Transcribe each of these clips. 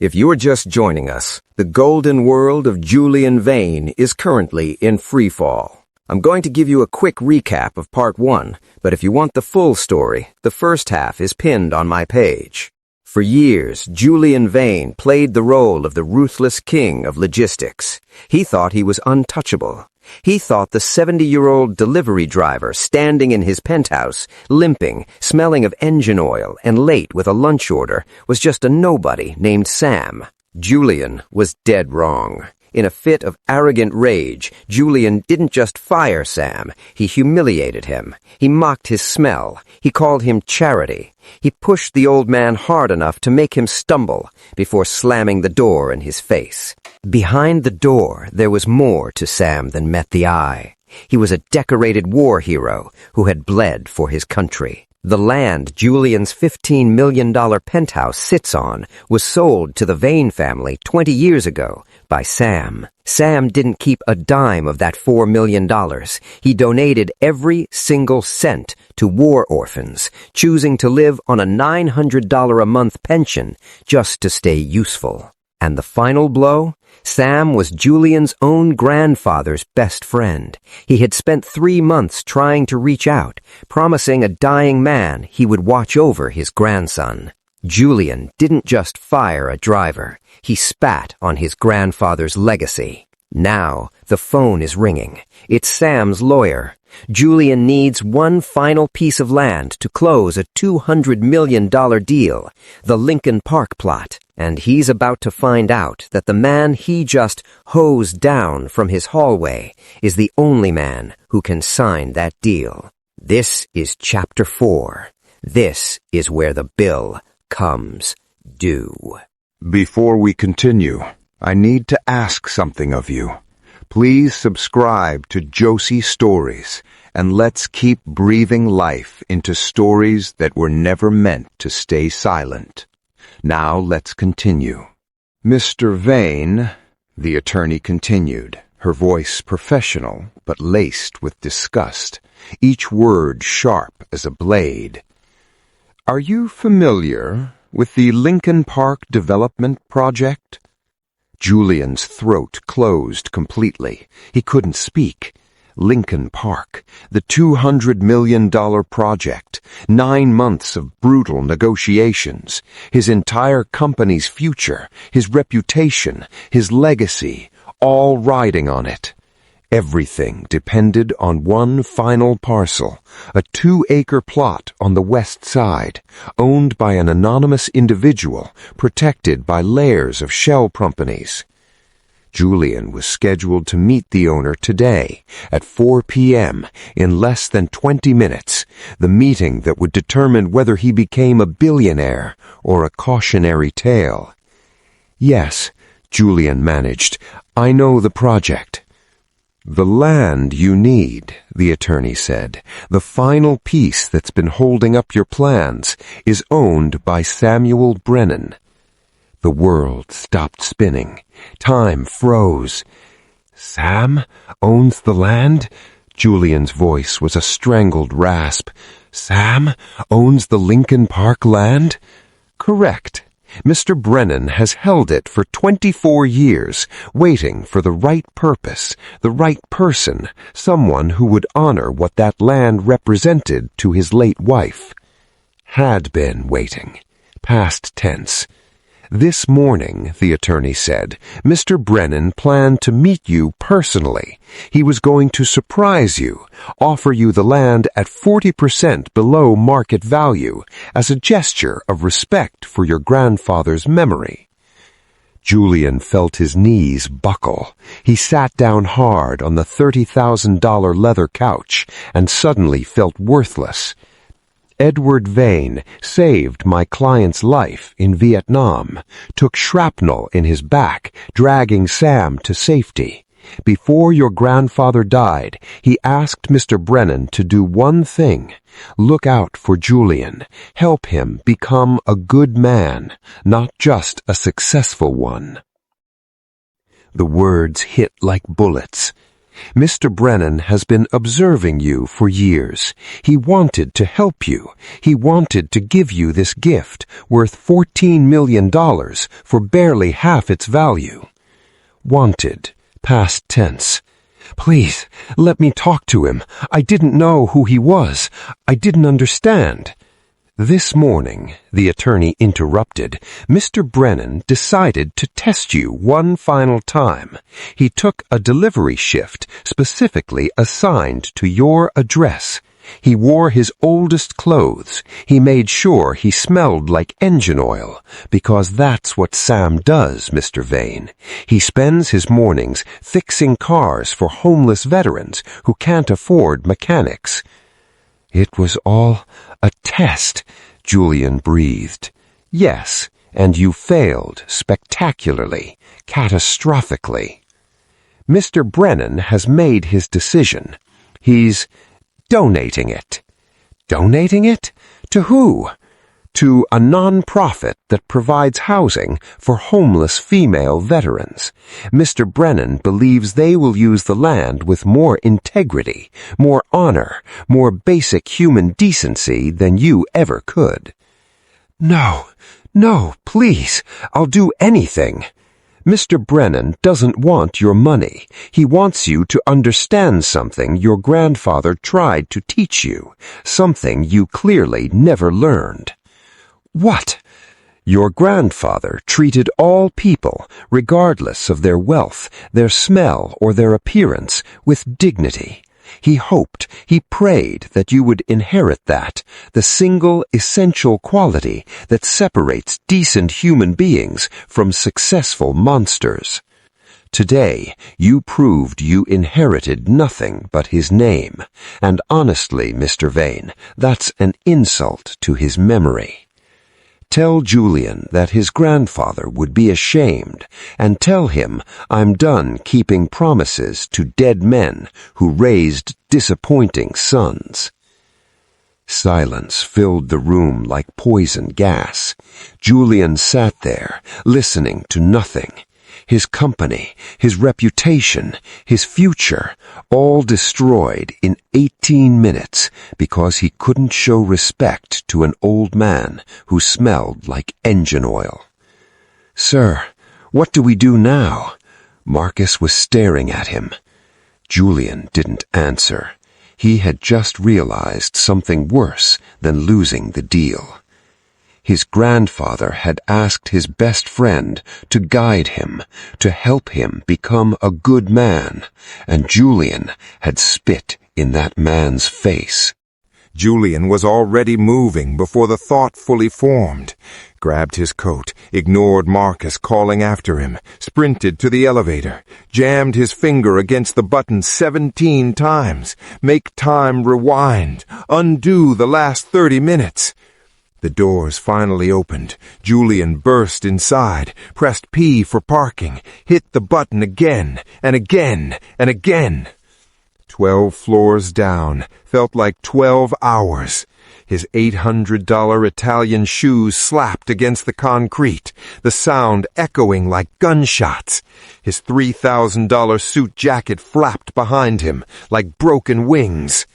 If you're just joining us, the golden world of Julian Vane is currently in freefall. I'm going to give you a quick recap of Part 1, but if you want the full story, the first half is pinned on my page. For years, Julian Vane played the role of the ruthless king of logistics. He thought he was untouchable. He thought the 70-year-old delivery driver standing in his penthouse, limping, smelling of engine oil, and late with a lunch order was just a nobody named Sam. Julian was dead wrong. In a fit of arrogant rage, Julian didn't just fire Sam, he humiliated him. He mocked his smell. He called him charity. He pushed the old man hard enough to make him stumble before slamming the door in his face. Behind the door, there was more to Sam than met the eye. He was a decorated war hero who had bled for his country. The land Julian's $15 million penthouse sits on was sold to the Vane family 20 years ago by Sam. Sam didn't keep a dime of that $4 million. He donated every single cent to war orphans, choosing to live on a $900 a month pension just to stay useful. And the final blow? Sam was Julian's own grandfather's best friend. He had spent 3 months trying to reach out, promising a dying man he would watch over his grandson. Julian didn't just fire a driver. He spat on his grandfather's legacy. Now, the phone is ringing. It's Sam's lawyer. Julian needs one final piece of land to close a $200 million deal, the Lincoln Park plot, and he's about to find out that the man he just hosed down from his hallway is the only man who can sign that deal. This is Chapter 4. This is where the bill comes due. Before we continue, I need to ask something of you. Please subscribe to Jossey Stories, and let's keep breathing life into stories that were never meant to stay silent. Now let's continue. Mr. Vane, the attorney continued, her voice professional but laced with disgust, each word sharp as a blade. Are you familiar with the Lincoln Park Development Project? Julian's throat closed completely. He couldn't speak. Lincoln Park, the $200 million project, 9 months of brutal negotiations, his entire company's future, his reputation, his legacy, all riding on it. Everything depended on one final parcel, a 2-acre plot on the west side, owned by an anonymous individual, protected by layers of shell companies. Julian was scheduled to meet the owner today at 4 p.m. in less than 20 minutes, the meeting that would determine whether he became a billionaire or a cautionary tale. Yes, Julian managed. I know the project. The land you need, the attorney said, the final piece that's been holding up your plans, is owned by Samuel Brennan. The world stopped spinning. Time froze. Sam owns the land? Julian's voice was a strangled rasp. Sam owns the Lincoln Park land? Correct. Mr. Brennan has held it for 24 years, waiting for the right purpose, the right person, someone who would honor what that land represented to his late wife. Had been waiting. Past tense. This morning, the attorney said, Mr. Brennan planned to meet you personally. He was going to surprise you, offer you the land at 40% below market value as a gesture of respect for your grandfather's memory. Julian felt his knees buckle. He sat down hard on the $30,000 leather couch and suddenly felt worthless. Edward Vane saved my client's life in Vietnam, took shrapnel in his back, dragging Sam to safety. Before your grandfather died, he asked Mr. Brennan to do one thing. Look out for Julian. Help him become a good man, not just a successful one. The words hit like bullets. Mr. Brennan has been observing you for years. He wanted to help you. He wanted to give you this gift worth $14 million for barely half its value. Wanted, past tense. Please, let me talk to him. I didn't know who he was. I didn't understand. This morning, the attorney interrupted, Mr. Brennan decided to test you one final time. He took a delivery shift specifically assigned to your address. He wore his oldest clothes. He made sure he smelled like engine oil, because that's what Sam does, Mr. Vane. He spends his mornings fixing cars for homeless veterans who can't afford mechanics. It was all a test, Julian breathed. Yes, and you failed spectacularly, catastrophically. Mr. Brennan has made his decision. He's donating it. Donating it? To who? To a non-profit that provides housing for homeless female veterans. Mr. Brennan believes they will use the land with more integrity, more honor, more basic human decency than you ever could. No, please, I'll do anything. Mr. Brennan doesn't want your money. He wants you to understand something your grandfather tried to teach you, something you clearly never learned. What? Your grandfather treated all people, regardless of their wealth, their smell, or their appearance, with dignity. He hoped, he prayed that you would inherit that, the single essential quality that separates decent human beings from successful monsters. Today, you proved you inherited nothing but his name, and honestly, Mr. Vane, that's an insult to his memory. Tell Julian that his grandfather would be ashamed, and tell him I'm done keeping promises to dead men who raised disappointing sons. Silence filled the room like poison gas. Julian sat there, listening to nothing. His company, his reputation, his future, all destroyed in 18 minutes because he couldn't show respect to an old man who smelled like engine oil. Sir, what do we do now? Marcus was staring at him. Julian didn't answer. He had just realized something worse than losing the deal. His grandfather had asked his best friend to guide him, to help him become a good man, and Julian had spit in that man's face. Julian was already moving before the thought fully formed. Grabbed his coat, ignored Marcus calling after him, sprinted to the elevator, jammed his finger against the button 17 times. Make time rewind, undo the last 30 minutes. The doors finally opened. Julian burst inside, pressed P for parking, hit the button again and again and again. 12 floors down, felt like 12 hours. His $800 Italian shoes slapped against the concrete, the sound echoing like gunshots. His $3,000 suit jacket flapped behind him like broken wings.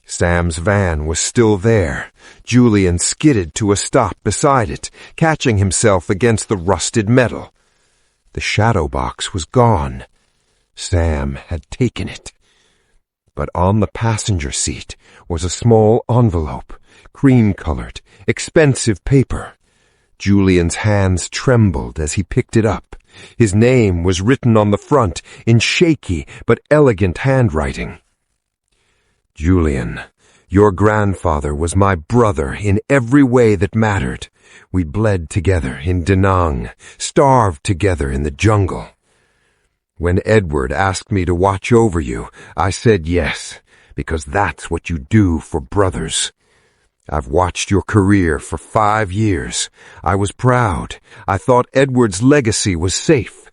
Sam's van was still there. Julian skidded to a stop beside it, catching himself against the rusted metal. The shadow box was gone. Sam had taken it. But on the passenger seat was a small envelope, cream-colored, expensive paper. Julian's hands trembled as he picked it up. His name was written on the front in shaky but elegant handwriting. Julian, your grandfather was my brother in every way that mattered. We bled together in Da Nang, starved together in the jungle. When Edward asked me to watch over you, I said yes, because that's what you do for brothers. I've watched your career for 5 years. I was proud. I thought Edward's legacy was safe.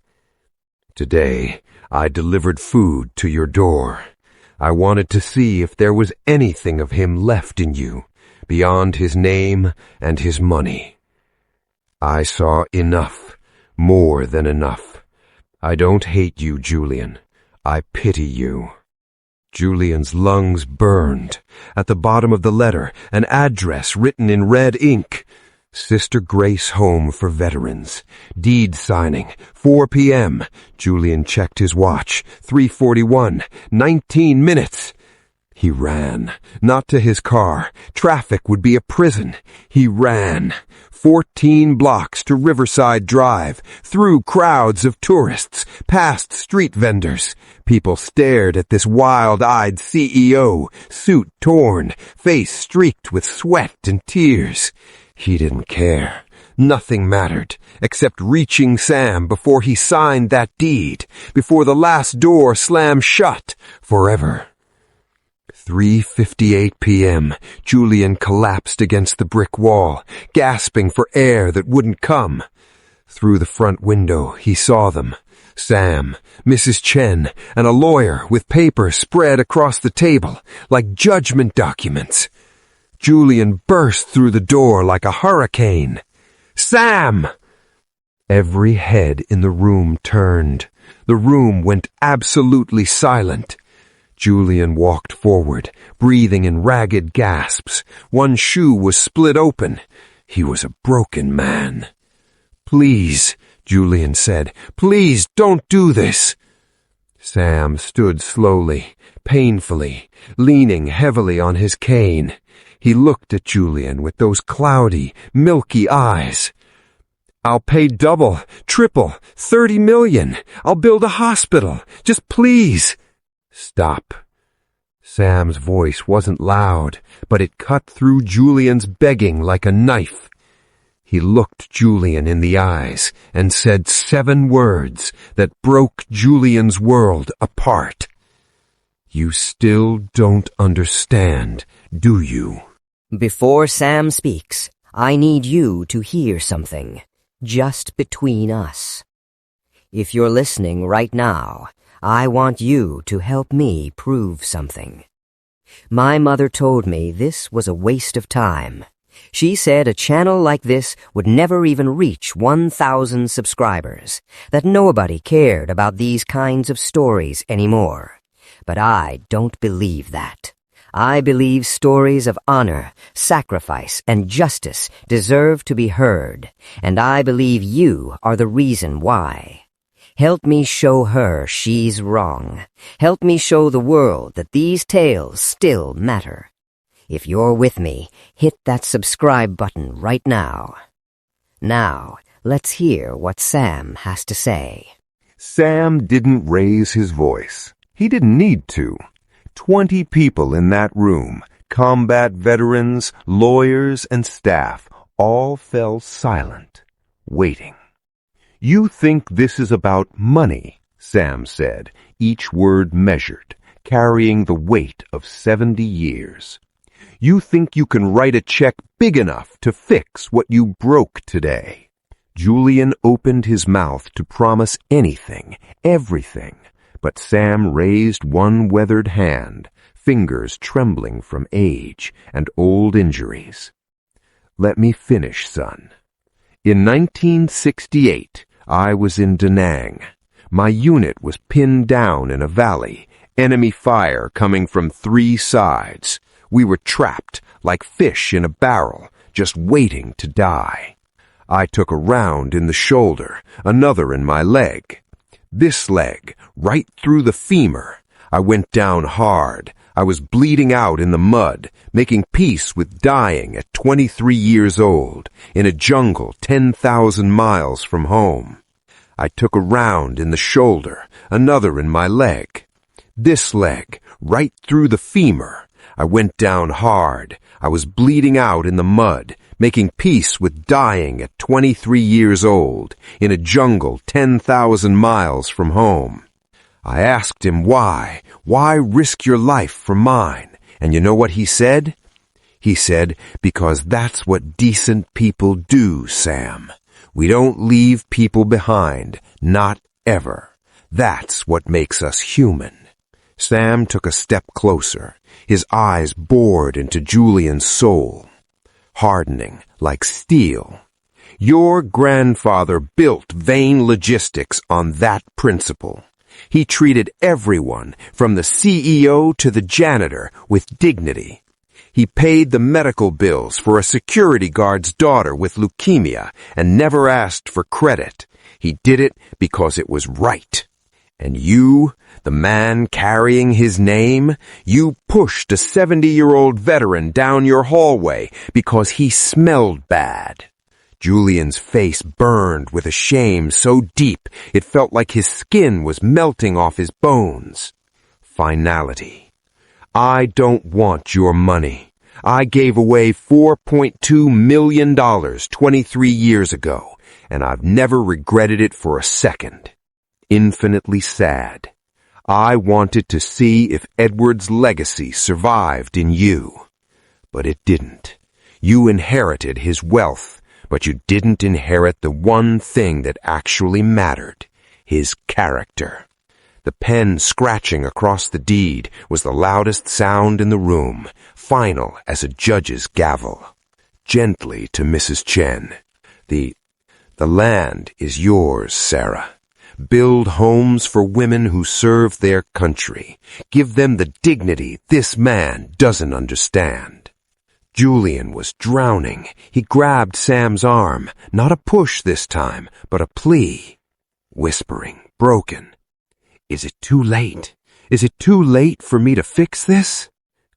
Today, I delivered food to your door. I wanted to see if there was anything of him left in you, beyond his name and his money. I saw enough, more than enough. I don't hate you, Julian. I pity you. Julian's lungs burned. At the bottom of the letter, an address written in red ink. Sister Grace Home for Veterans. Deed signing, 4 p.m. Julian checked his watch. 3:41. 19 minutes. He ran. Not to his car. Traffic would be a prison. He ran. 14 blocks to Riverside Drive, through crowds of tourists, past street vendors. People stared at this wild-eyed CEO, suit torn, face streaked with sweat and tears. He didn't care. Nothing mattered, except reaching Sam before he signed that deed, before the last door slammed shut forever. 3:58 p.m. Julian collapsed against the brick wall, gasping for air that wouldn't come. Through the front window, he saw them. Sam, Mrs. Chen, and a lawyer with papers spread across the table, like judgment documents. Julian burst through the door like a hurricane. Sam! Every head in the room turned. The room went absolutely silent. Julian walked forward, breathing in ragged gasps. One shoe was split open. He was a broken man. "Please," Julian said, "please don't do this." Sam stood slowly, painfully, leaning heavily on his cane. He looked at Julian with those cloudy, milky eyes. "I'll pay double, triple, 30 million. I'll build a hospital. Just please." "Stop." Sam's voice wasn't loud, but it cut through Julian's begging like a knife. He looked Julian in the eyes and said 7 words that broke Julian's world apart. "You still don't understand, do you?" Before Sam speaks, I need you to hear something, just between us. If you're listening right now, I want you to help me prove something. My mother told me this was a waste of time. She said a channel like this would never even reach 1,000 subscribers, that nobody cared about these kinds of stories anymore. But I don't believe that. I believe stories of honor, sacrifice, and justice deserve to be heard, and I believe you are the reason why. Help me show her she's wrong. Help me show the world that these tales still matter. If you're with me, hit that subscribe button right now. Now, let's hear what Sam has to say. Sam didn't raise his voice. He didn't need to. 20 people in that room, combat veterans, lawyers, and staff, all fell silent, waiting. "You think this is about money," Sam said, each word measured, carrying the weight of 70 years. "You think you can write a check big enough to fix what you broke today." Julian opened his mouth to promise anything, everything, but Sam raised one weathered hand, fingers trembling from age and old injuries. "Let me finish, son. In 1968, I was in Da Nang. My unit was pinned down in a valley, enemy fire coming from 3 sides. We were trapped like fish in a barrel, just waiting to die. I took a round in the shoulder, another in my leg. This leg, right through the femur. I went down hard. I was bleeding out in the mud, making peace with dying at 23 years old, in a jungle 10,000 miles from home. I took a round in the shoulder, another in my leg. This leg, right through the femur. I went down hard. I was bleeding out in the mud, making peace with dying at 23 years old, in a jungle 10,000 miles from home. I asked him why risk your life for mine? And you know what he said? He said, because that's what decent people do, Sam. We don't leave people behind, not ever. That's what makes us human. Sam took a step closer. His eyes bored into Julian's soul, hardening like steel. Your grandfather built Vane Logistics on that principle. He treated everyone, from the CEO to the janitor, with dignity. He paid the medical bills for a security guard's daughter with leukemia and never asked for credit. He did it because it was right. And you, the man carrying his name, you pushed a 70-year-old veteran down your hallway because he smelled bad. Julian's face burned with a shame so deep it felt like his skin was melting off his bones. Finality. I don't want your money. I gave away $4.2 million 23 years ago, and I've never regretted it for a second. Infinitely sad. I wanted to see if Edward's legacy survived in you. But it didn't. You inherited his wealth, but you didn't inherit the one thing that actually mattered, his character. The pen scratching across the deed was the loudest sound in the room, final as a judge's gavel. Gently to Mrs. Chen. The land is yours, Sarah. Build homes for women who serve their country. Give them the dignity this man doesn't understand. Julian was drowning. He grabbed Sam's arm, not a push this time, but a plea. Whispering, broken. Is it too late? Is it too late for me to fix this?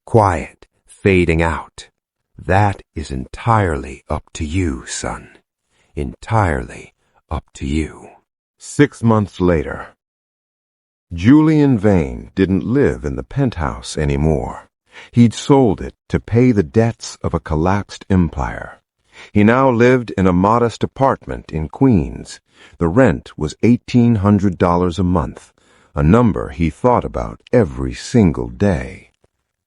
Quiet, fading out. That is entirely up to you, son. Entirely up to you. 6 months later. Julian Vane didn't live in the penthouse anymore. He'd sold it to pay the debts of a collapsed empire. He now lived in a modest apartment in Queens. The rent was $1,800 a month, a number he thought about every single day.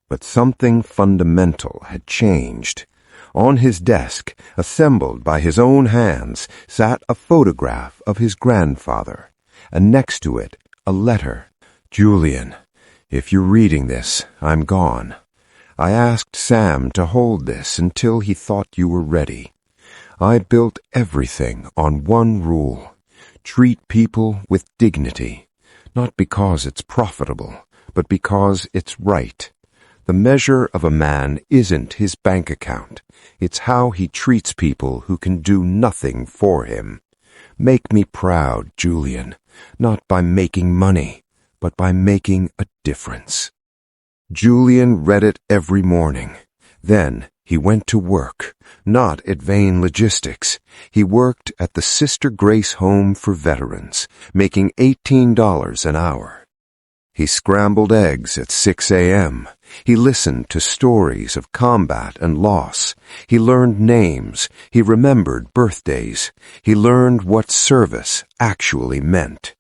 But something fundamental had changed. On his desk, assembled by his own hands, sat a photograph of his grandfather, and next to it, a letter. Julian, if you're reading this, I'm gone. I asked Sam to hold this until he thought you were ready. I built everything on one rule. Treat people with dignity, not because it's profitable, but because it's right. The measure of a man isn't his bank account. It's how he treats people who can do nothing for him. Make me proud, Julian, not by making money, but by making a difference. Julian read it every morning. Then he went to work, not at Vane Logistics. He worked at the Sister Grace Home for Veterans, making $18 an hour. He scrambled eggs at 6 a.m. He listened to stories of combat and loss. He learned names. He remembered birthdays. He learned what service actually meant.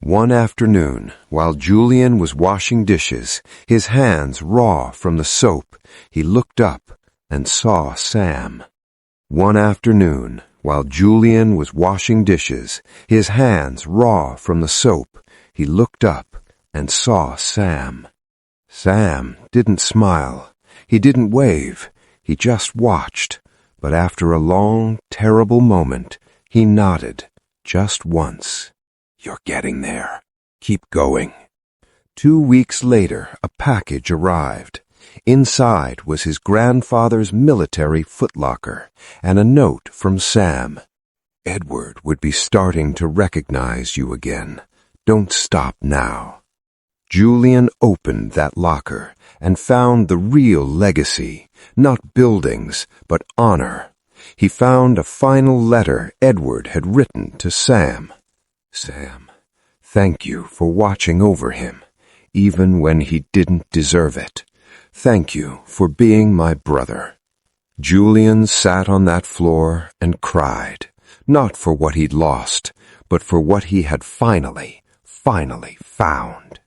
One afternoon, while Julian was washing dishes, his hands raw from the soap, he looked up and saw Sam. One afternoon, while Julian was washing dishes, his hands raw from the soap, he looked up and saw Sam. Sam didn't smile. He didn't wave. He just watched. But after a long, terrible moment, he nodded, just once. You're getting there. Keep going. 2 weeks later, a package arrived. Inside was his grandfather's military footlocker and a note from Sam. Edward would be starting to recognize you again. Don't stop now. Julian opened that locker and found the real legacy, not buildings, but honor. He found a final letter Edward had written to Sam. Sam, thank you for watching over him, even when he didn't deserve it. Thank you for being my brother. Julian sat on that floor and cried, not for what he'd lost, but for what he had finally found.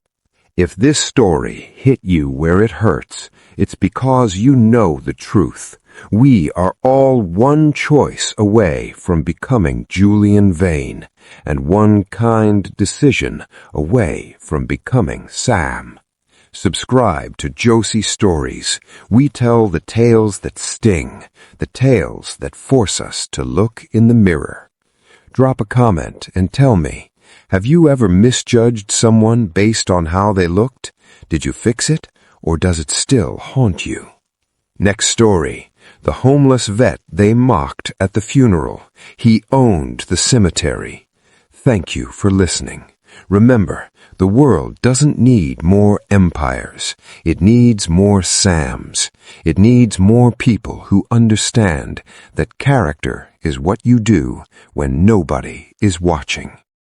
If this story hit you where it hurts, it's because you know the truth. We are all one choice away from becoming Julian Vane, and one kind decision away from becoming Sam. Subscribe to Jossey Stories. We tell the tales that sting, the tales that force us to look in the mirror. Drop a comment and tell me, Have you ever misjudged someone based on how they looked? Did you fix it, or does it still haunt you? Next story. The homeless vet they mocked at the funeral. He owned the cemetery. Thank you for listening. Remember, the world doesn't need more empires. It needs more Sams. It needs more people who understand that character is what you do when nobody is watching.